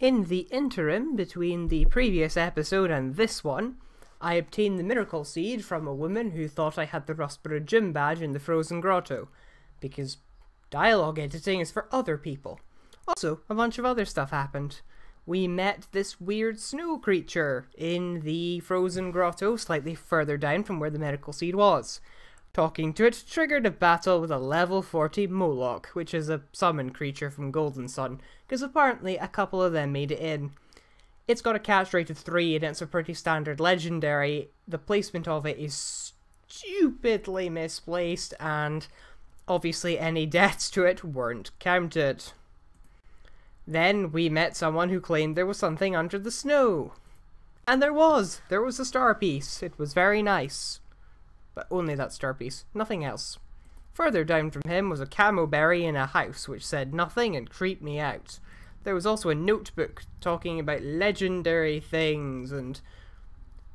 In the interim between the previous episode and this one, I obtained the miracle seed from a woman who thought I had the Rustborough gym badge in the Frozen Grotto, because dialogue editing is for other people. Also, a bunch of other stuff happened. We met this weird snow creature in the Frozen Grotto, slightly further down from where the miracle seed was. Talking to it triggered a battle with a level 40 Moloch, which is a summon creature from Golden Sun, because apparently a couple of them made it in. It's got a catch rate of 3 and it's a pretty standard legendary. The placement of it is stupidly misplaced, and obviously any deaths to it weren't counted. Then we met someone who claimed there was something under the snow. And there was a star piece. It was very nice. But only that star piece, nothing else. Further down from him was a camo berry in a house which said nothing and creeped me out. There was also a notebook talking about legendary things, and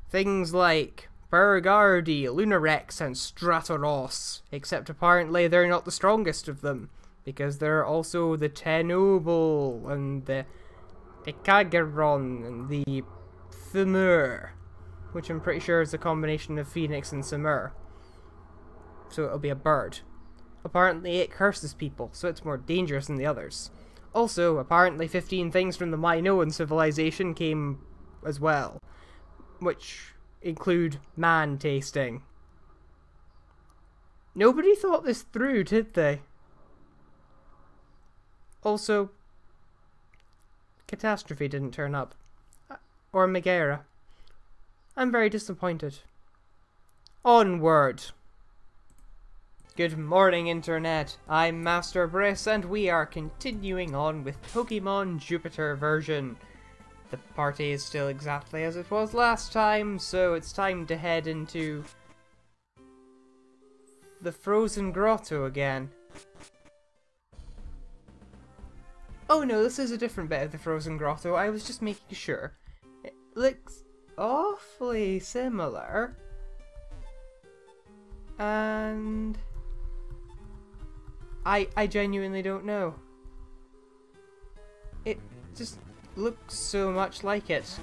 things like Bergardi, Lunarex and Stratoros, except apparently they're not the strongest of them, because there are also the Tenoble and the Kagaron and the Thumur, which I'm pretty sure is a combination of Phoenix and Samur. So it'll be a bird. Apparently it curses people, so it's more dangerous than the others. Also, apparently 15 things from the Minoan civilization came as well, which include man tasting. Nobody thought this through, did they? Also, Catastrophe didn't turn up. Or Megara. I'm very disappointed. Onward! Good morning, Internet. I'm Master Bryss, and we are continuing on with Pokemon Jupiter version. The party is still exactly as it was last time, so it's time to head into the Frozen Grotto again. Oh no, this is a different bit of the Frozen Grotto. I was just making sure. It looks awfully similar. And I genuinely don't know. It just looks so much like it.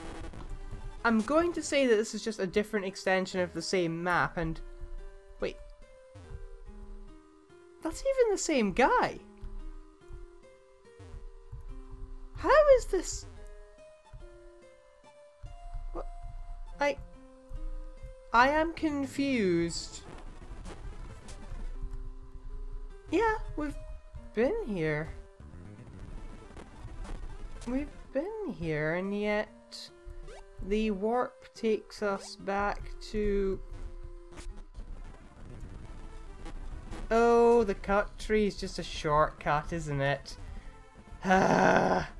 I'm going to say that this is just a different extension of the same map, and wait. That's even the same guy. How is this? What? I am confused. Yeah, we've been here. We've been here, and yet the warp takes us back to... Oh, the cut tree is just a shortcut, isn't it? Ah.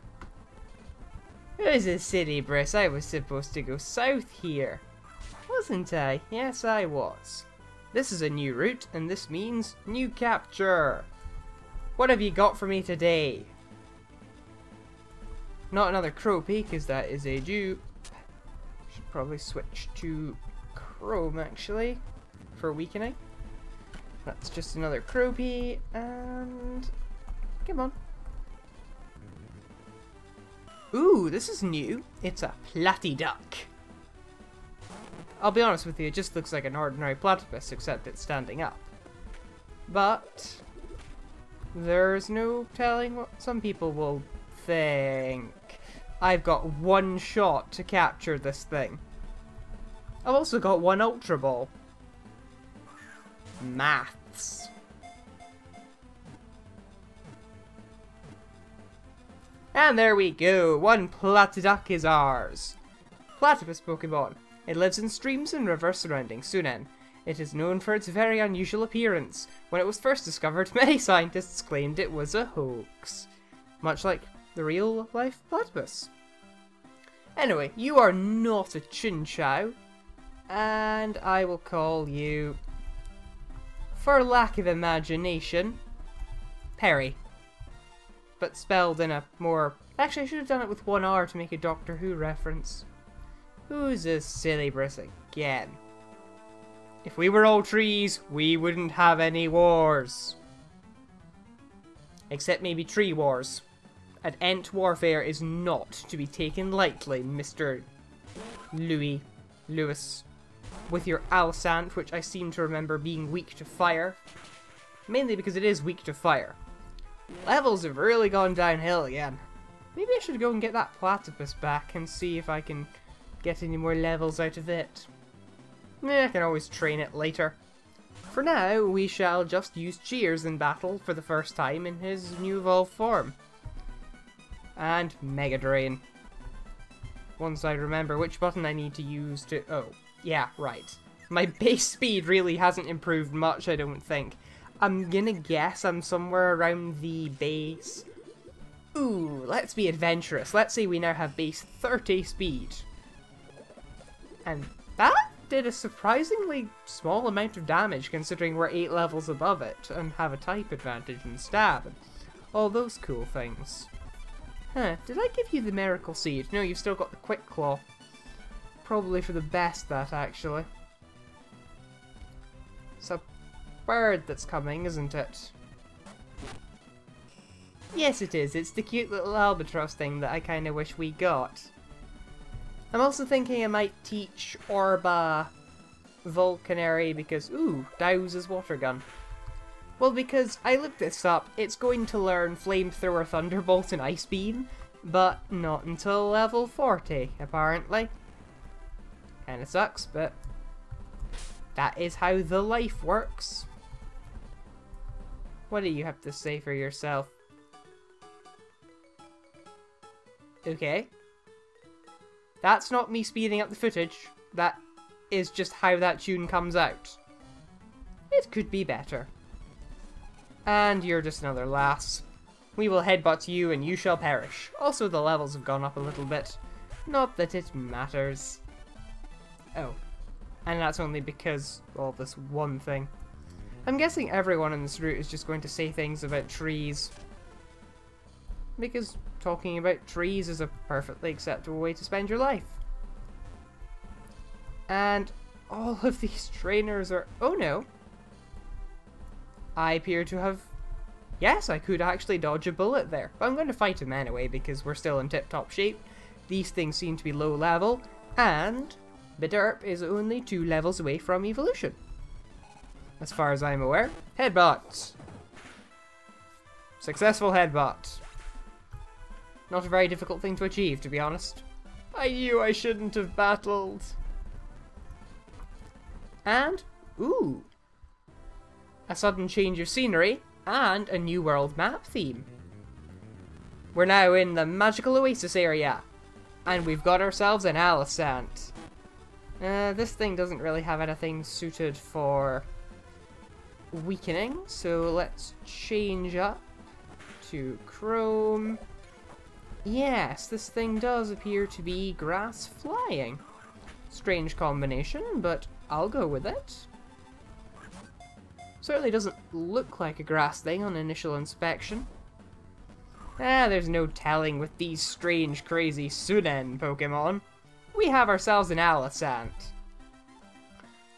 This is silly, Bryss. I was supposed to go south here. Wasn't I? Yes, I was. This is a new route, and this means new capture. What have you got for me today? Not another Croapy, because that is a dupe. Should probably switch to Chrome, actually, for weakening. That's just another Croapy, and... come on. Ooh, this is new. It's a Platyduck. I'll be honest with you, it just looks like an ordinary platypus, except it's standing up. But there's no telling what some people will think. I've got one shot to capture this thing. I've also got one Ultra Ball. Maths. And there we go, one Platyduck is ours. Platypus Pokemon. It lives in streams and rivers surrounding Sunen. It is known for its very unusual appearance. When it was first discovered, many scientists claimed it was a hoax. Much like the real-life platypus. Anyway, you are not a Chinchou, and I will call you, for lack of imagination, Perry. But spelled in a more... Actually, I should have done it with one R to make a Doctor Who reference. Who's this silly Bryss again? If we were all trees, we wouldn't have any wars. Except maybe tree wars. And Ent warfare is not to be taken lightly, Mr. Lewis, with your Alisant, which I seem to remember being weak to fire. Mainly because it is weak to fire. Levels have really gone downhill again. Maybe I should go and get that platypus back and see if I can get any more levels out of it. I can always train it later. For now, we shall just use Cheers in battle for the first time in his new evolved form. And Mega Drain. Once I remember which button I need to use to... Oh, yeah, right. My base speed really hasn't improved much, I don't think. I'm gonna guess I'm somewhere around the base... Ooh, let's be adventurous. Let's say we now have base 30 speed. And that did a surprisingly small amount of damage considering we're 8 levels above it and have a type advantage in stab and all those cool things. Huh, did I give you the Miracle Seed? No, you've still got the Quick Claw. Probably for the best, that, actually. It's a bird that's coming, isn't it? Yes, it is. It's the cute little albatross thing that I kind of wish we got. I'm also thinking I might teach Orba Vulcanary because, ooh, Dowse's water gun. Well, because I looked this up, it's going to learn Flamethrower, Thunderbolt, and Ice Beam, but not until level 40, apparently. Kinda sucks, but that is how the life works. What do you have to say for yourself? Okay. That's not me speeding up the footage. That is just how that tune comes out. It could be better. And you're just another lass. We will headbutt you and you shall perish. Also, the levels have gone up a little bit. Not that it matters. Oh. And that's only because of this one thing. I'm guessing everyone in this route is just going to say things about trees. Because talking about trees is a perfectly acceptable way to spend your life. And all of these trainers are... Oh no. I appear to have... Yes, I could actually dodge a bullet there. But I'm going to fight him anyway because we're still in tip-top shape. These things seem to be low level. And Bidderp is only 2 levels away from evolution. As far as I'm aware. Headbutt. Successful headbutt. Not a very difficult thing to achieve, to be honest. I knew I shouldn't have battled. And, ooh. A sudden change of scenery, and a new world map theme. We're now in the magical oasis area, and we've got ourselves an Alisant. This thing doesn't really have anything suited for weakening, so let's change up to Chrome. Yes, this thing does appear to be grass flying. Strange combination, but I'll go with it. Certainly doesn't look like a grass thing on initial inspection. There's no telling with these strange, crazy Sunen Pokemon. We have ourselves an Alisant.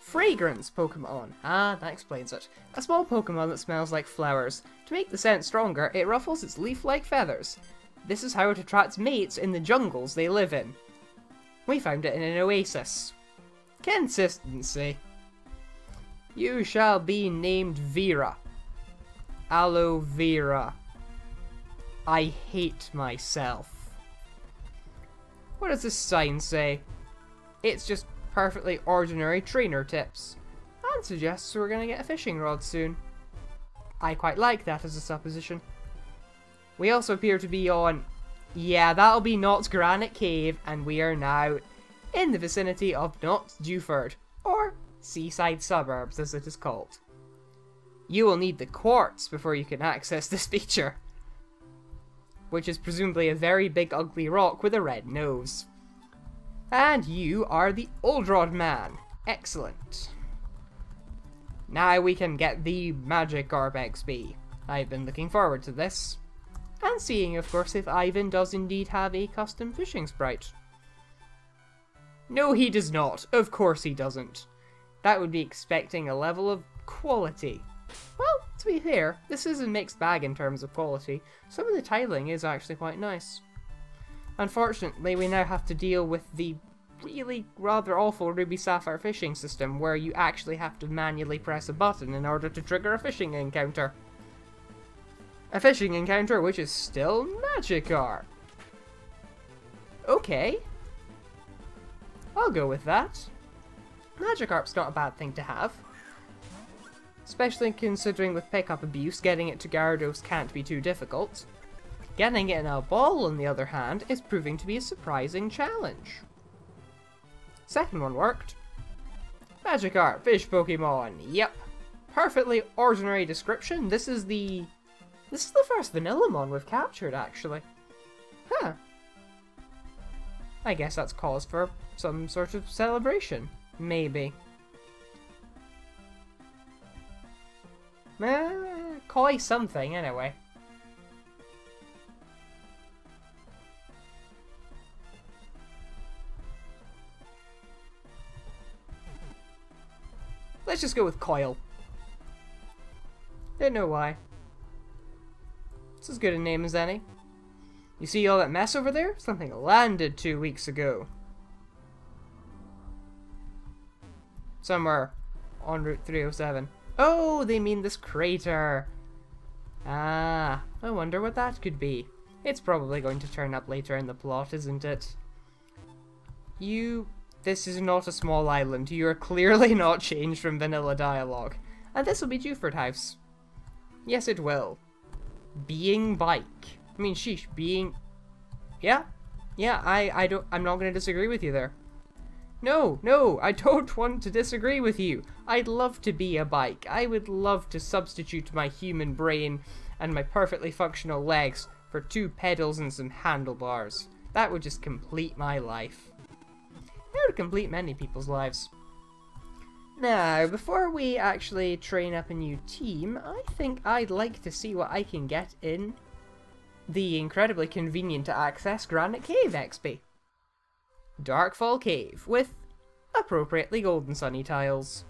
Fragrance Pokemon. Ah, that explains it. A small Pokemon that smells like flowers. To make the scent stronger, it ruffles its leaf-like feathers. This is how it attracts mates in the jungles they live in. We found it in an oasis. Consistency. You shall be named Vera. Aloe Vera. I hate myself. What does this sign say? It's just perfectly ordinary trainer tips. And suggests we're gonna get a fishing rod soon. I quite like that as a supposition. We also appear to be on... Yeah, that'll be Knott's Granite Cave, and we are now in the vicinity of Knott's Dewford, or Seaside Suburbs as it is called. You will need the quartz before you can access this feature, which is presumably a very big ugly rock with a red nose. And you are the Old Rod Man. Excellent. Now we can get the Magic Orb XP. I've been looking forward to this. And seeing, of course, if Ivan does indeed have a custom fishing sprite. No, he does not. Of course he doesn't. That would be expecting a level of quality Well, to be fair, this is a mixed bag in terms of quality. Some of the tiling is actually quite nice. Unfortunately, we now have to deal with the really rather awful Ruby Sapphire fishing system where you actually have to manually press a button in order to trigger a fishing encounter. A fishing encounter which is still Magikarp. Okay. I'll go with that. Magikarp's not a bad thing to have. Especially considering with pickup abuse, getting it to Gyarados can't be too difficult. Getting it in a ball, on the other hand, is proving to be a surprising challenge. Second one worked. Magikarp, fish Pokemon. Yep. Perfectly ordinary description. This is the first Vanillamon we've captured, actually. Huh. I guess that's cause for some sort of celebration. Maybe. Koi something, anyway. Let's just go with Coil. Don't know why. It's as good a name as any. You see all that mess over there? Something landed 2 weeks ago. Somewhere on Route 307. Oh, they mean this crater. Ah, I wonder what that could be. It's probably going to turn up later in the plot, isn't it? This is not a small island. You are clearly not changed from vanilla dialogue. And this will be Dewford House. Yes, it will. Being bike. I mean, sheesh, being... Yeah, I'm not going to disagree with you there. No, I don't want to disagree with you. I'd love to be a bike. I would love to substitute my human brain and my perfectly functional legs for 2 pedals and some handlebars. That would just complete my life. It would complete many people's lives. Now, before we actually train up a new team, I think I'd like to see what I can get in the incredibly convenient to access Granite Cave XP. Darkfall Cave, with appropriately golden sunny tiles.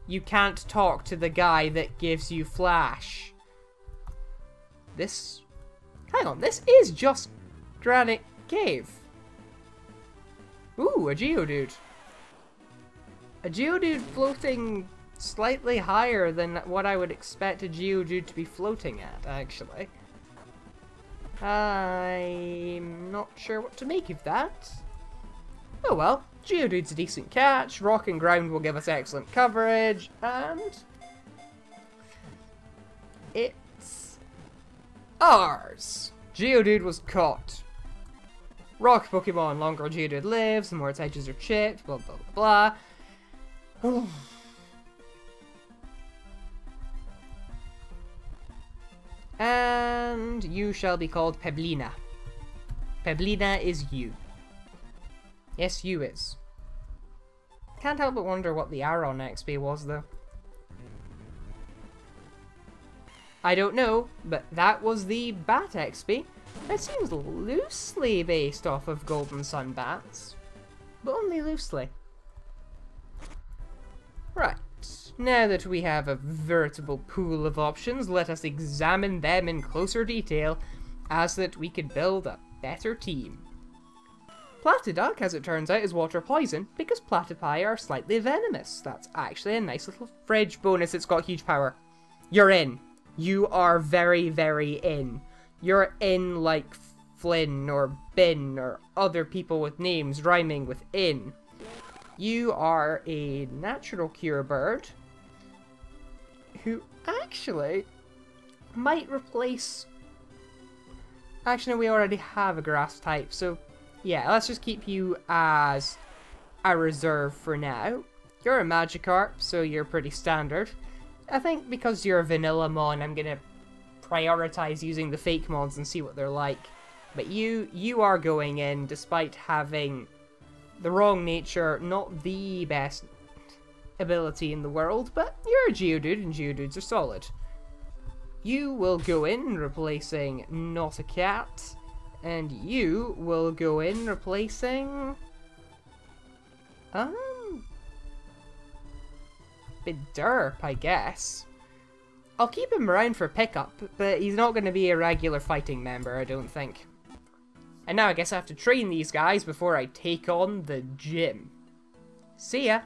You can't talk to the guy that gives you flash. Hang on, this is just Granite Cave. Ooh, a Geodude. A Geodude floating slightly higher than what I would expect a Geodude to be floating at, actually. I'm not sure what to make of that. Oh well, Geodude's a decent catch, Rock and Ground will give us excellent coverage, and... it's... ours! Geodude was caught. Rock Pokemon, longer Geodude lives, the more its edges are chipped, blah blah blah blah. And you shall be called Peblina. Peblina is you. Yes, you is. Can't help but wonder what the Aron XP was, though. I don't know, but that was the Bat XP. It seems loosely based off of Golden Sun Bats, but only loosely. Right. Now that we have a veritable pool of options, let us examine them in closer detail, as that we could build a better team. Platyduck, as it turns out, is water poison, because platypi are slightly venomous. That's actually a nice little fridge bonus. It's got huge power. You're in. You are very, very in. You're in like Flynn or Bin or other people with names rhyming with in. You are a natural cure bird who actually might replace... Actually, no, we already have a grass type, so yeah, let's just keep you as a reserve for now. You're a Magikarp, so you're pretty standard. I think because you're a Vanillamon, I'm gonna prioritize using the fake mods and see what they're like. But you are going in, despite having the wrong nature, not the best ability in the world, but you're a Geodude, and Geodudes are solid. You will go in, replacing Not a Cat, and you will go in, replacing... bit derp, I guess. I'll keep him around for pickup, but he's not going to be a regular fighting member, I don't think. And now I guess I have to train these guys before I take on the gym. See ya!